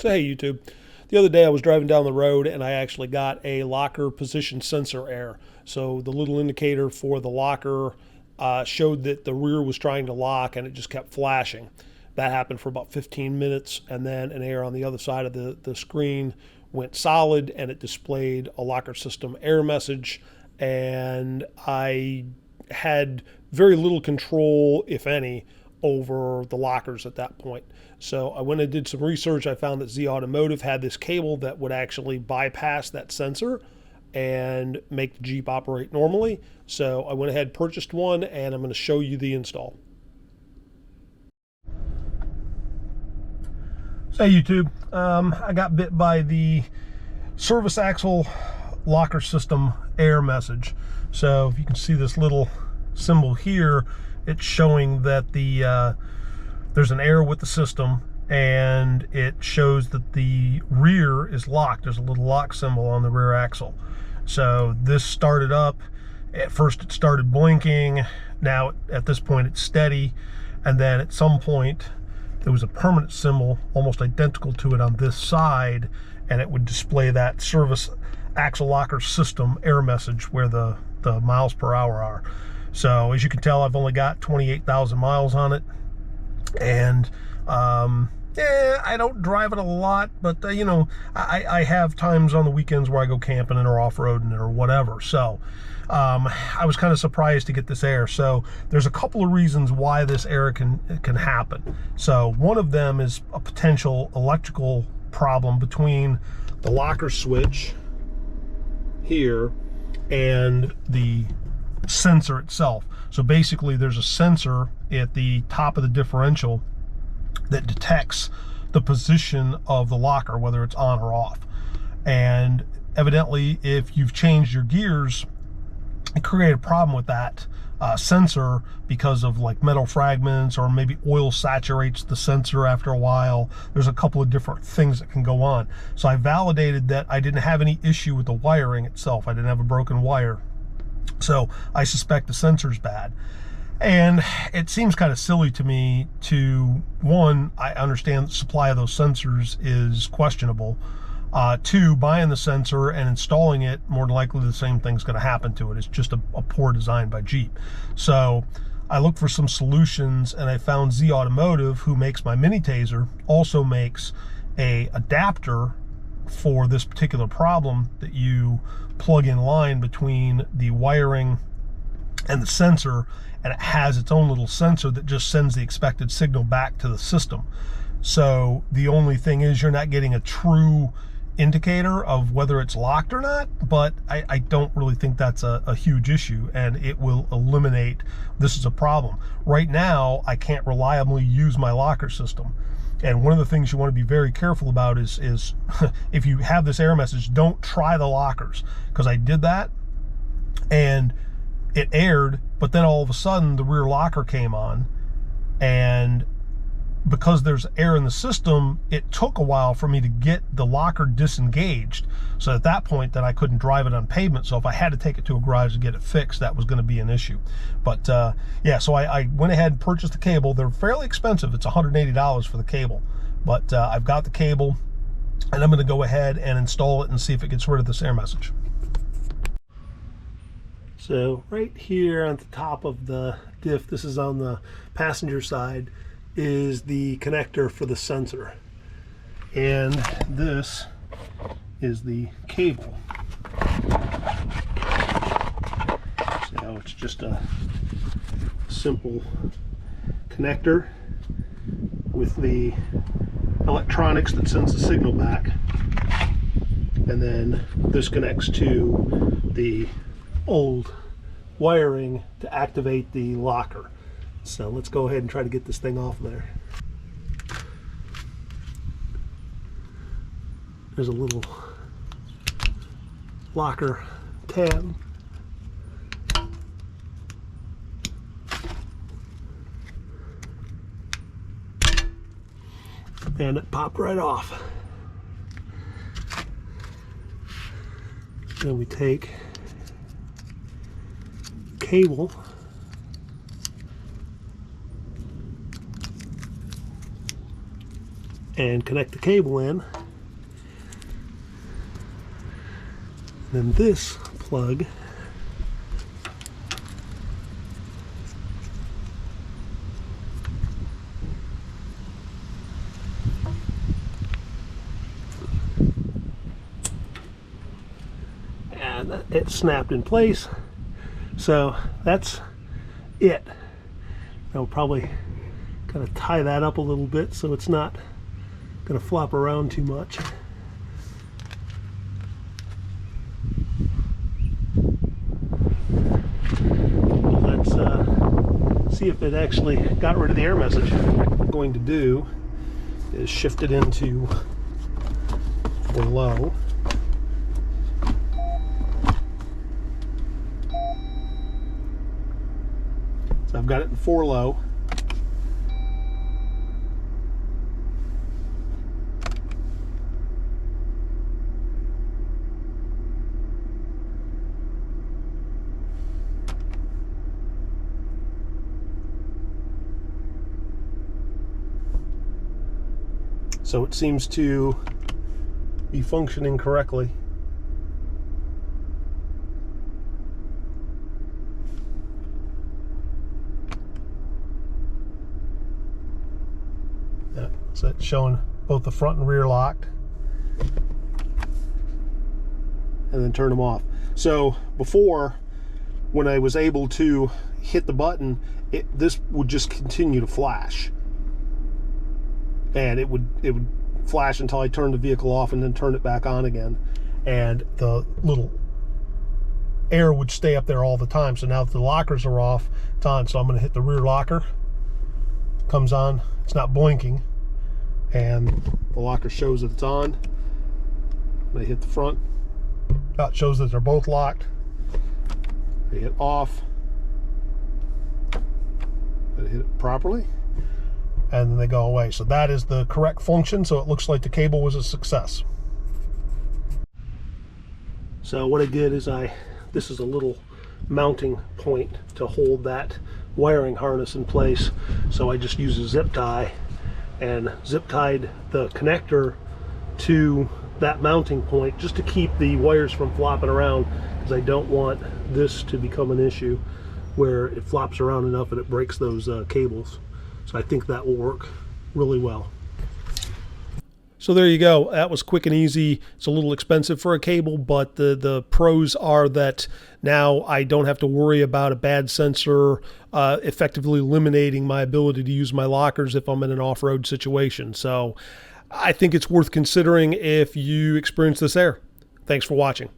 So hey YouTube, the other day I was driving down the road and I actually got a locker position sensor error. So the little indicator for the locker showed that the rear was trying to lock and it just kept flashing. That happened for about 15 minutes, and then an error on the other side of the screen went solid and it displayed a locker system error message, and I had very little control, if any, over the lockers at that point. So I went and did some research. I found that ZAutomotive had this cable that would actually bypass that sensor and make the Jeep operate normally. So I went ahead, purchased one, and I'm going to show you the install. So YouTube, I got bit by the service axle locker system error message. So if you can see this little symbol here, it's showing that there's an error with the system, and it shows that the rear is locked. There's a little lock symbol on the rear axle. So this started up. At first it started blinking. Now at this point it's steady, and then at some point there was a permanent symbol almost identical to it on this side, and it would display that service axle locker system error message where the miles per hour are. So as you can tell, I've only got 28,000 miles on it, and yeah, I don't drive it a lot, but you know, I have times on the weekends where I go camping or off-roading or whatever. So I was kind of surprised to get this error. So there's a couple of reasons why this error can happen. So one of them is a potential electrical problem between the locker switch here and the sensor itself. So basically there's a sensor at the top of the differential that detects the position of the locker, whether it's on or off. And evidently, if you've changed your gears, it created a problem with that sensor because of like metal fragments, or maybe oil saturates the sensor after a while. There's a couple of different things that can go on. So I validated that I didn't have any issue with the wiring itself. I didn't have a broken wire. So I suspect the sensor's bad. And it seems kind of silly to me to, one, I understand the supply of those sensors is questionable. Two, buying the sensor and installing it, more than likely the same thing's going to happen to it. It's just a poor design by Jeep. So I looked for some solutions, and I found ZAutomotive, who makes my mini Taser, also makes a adapter for this particular problem that you plug in line between the wiring and the sensor, and it has its own little sensor that just sends the expected signal back to the system. So the only thing is, you're not getting a true indicator of whether it's locked or not, but I don't really think that's a huge issue, and it will eliminate this is a problem. Right now, I can't reliably use my locker system. And one of the things you want to be very careful about is if you have this error message, don't try the lockers, because I did that and it aired, but then all of a sudden the rear locker came on, and because there's air in the system, it took a while for me to get the locker disengaged. So at that point, then I couldn't drive it on pavement. So if I had to take it to a garage to get it fixed, that was going to be an issue. But yeah, so I went ahead and purchased the cable. They're fairly expensive. It's $180 for the cable, but I've got the cable, and I'm going to go ahead and install it and see if it gets rid of this error message. So right here on the top of the diff, this is on the passenger side, is the connector for the sensor, and this is the cable. So it's just a simple connector with the electronics that sends the signal back, and then this connects to the old wiring to activate the locker. So let's go ahead and try to get this thing off there. There's a little locker tab. And it popped right off. Then we take cable, and connect the cable in. Then this plug and it snapped in place. So that's it. I'll probably kind of tie that up a little bit so it's not going to flop around too much. Let's see if it actually got rid of the error message. What I'm going to do is shift it into for low. So I've got it in 4 low. So it seems to be functioning correctly. Yeah, so it's showing both the front and rear locked. And then turn them off. So before, when I was able to hit the button, this would just continue to flash. And it would flash until I turned the vehicle off and then turn it back on again. And the little air would stay up there all the time. So now that the lockers are off, it's on. So I'm going to hit the rear locker. Comes on. It's not blinking. And the locker shows that it's on. And I hit the front. It shows that they're both locked. I hit off. I hit it properly. And then they go away. So that is the correct function. So it looks like the cable was a success. So what I did is this is a little mounting point to hold that wiring harness in place. So I just used a zip tie and zip tied the connector to that mounting point just to keep the wires from flopping around, because I don't want this to become an issue where it flops around enough and it breaks those cables. So I think that will work really well. So there you go. That was quick and easy. It's a little expensive for a cable, but the pros are that now I don't have to worry about a bad sensor effectively eliminating my ability to use my lockers if I'm in an off-road situation. So I think it's worth considering if you experience this error. Thanks for watching.